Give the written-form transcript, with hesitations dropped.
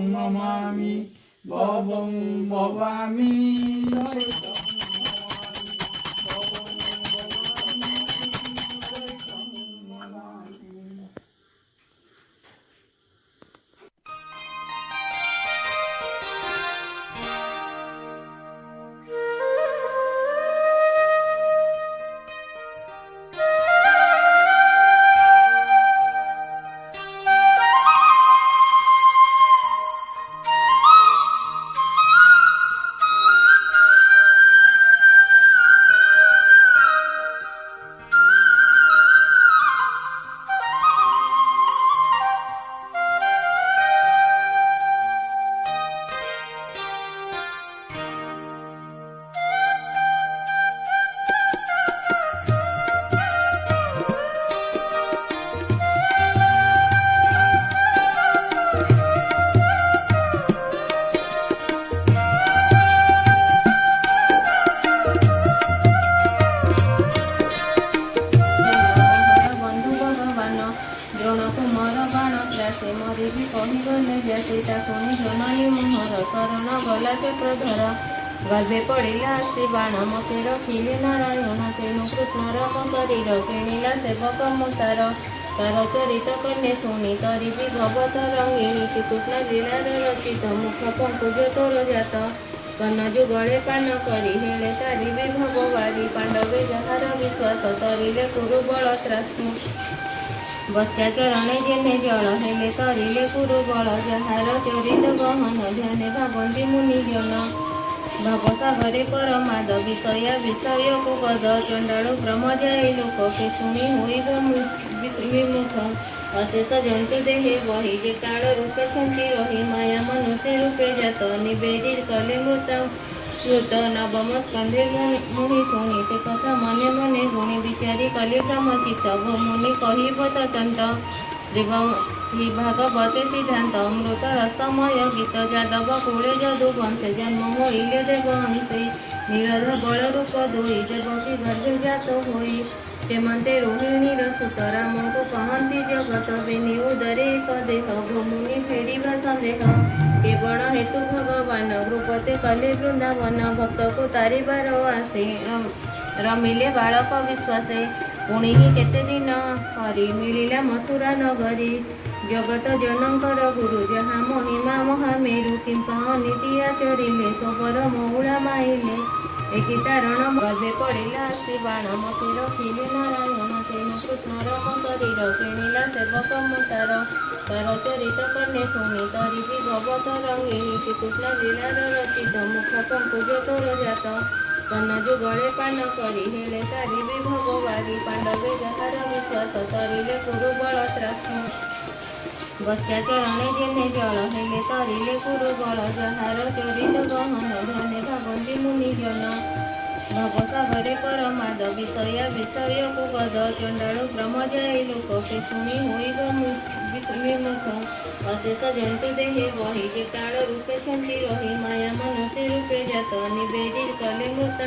नमामि भवं भवामि गर्भे पड़िला श्री बाण मते रखिले नारायण तेणु कृष्ण राम शरीर किणिला सेवक मुतार तार चरित कन्या शुणी तरी भी भगवत रंगे श्रीकृष्ण लीलार रचित मुख पंकुज तोर जात कन्न जुगले पान करी हेले तारी भी भगवारी पांडवे जहार विश्वास तरिले कुरु बल त्रासु बस्या चरणे जेने जल हेले तरिले कुरु बल जहार चरित गहन ध्याने भागंती मुनि जन भवसागरे परमाद विषया विषय को पद चंडाणु ब्रह्म जाय लोक के शुणी होइब विमुख अशेष जंतु देहे बही जे काल रूपे छंची रही माया मनुष्य रूपे जात निवेदित कले मृत नवम स्कंधे मुनि शुणी ते कथा मने मने गुणी विचारी कले ब्रह्मचित मुनि कहिब ततंत श्री भागवते सिद्धांत अमृत रसमय गीत जादव कूले जदु वंशे जन्म होइले देवंशे निरध बल रूप दुई देवकी गर्भे जात होई हेमंते रोहिणी सुत राम को कहती जगत बिनि उदरे एक देह भमुनि फेड़िबा संदेह केवल हेतु भगवान रूपते कले वृंदावन भक्त को तारिबार आसे रमिले बालक विश्वासे पुणी ही केते दिन हरि मिलिला मथुरा नगरी जगत जनकर गुरु जहाँ महिमा महामेरु किंपा अनीति आचरिले सोबर महुला माइले एकी तारण गर्भे पड़िला श्री बाण मते रखिले नारायण तेणु कृष्ण राम शरीर किणिला सेवक मुतार तार चरित कन्या शुणी तरी भी भगवत रंगे श्रीकृष्ण लीलार रचित मुख पंकुज तोर जात कन्न जुगले पान करी हेले तारी भी भगवारी पांडवे जहार विश्वास तरिले कुरु बल त्रासु बस्या चरणे जेने जल हेले तरिले कुरु बल जहार चरित गहन ध्याने भागंती मुनि जन भवसागरे परमाद विषया विषय को पद चंडाणु ब्रह्म जाय लोक के शुणी होइब विमुख अशेष जंतु देहे बही जे काल रूपे छंची रही माया मनुष्य रूपे जात निवेदित कले मृत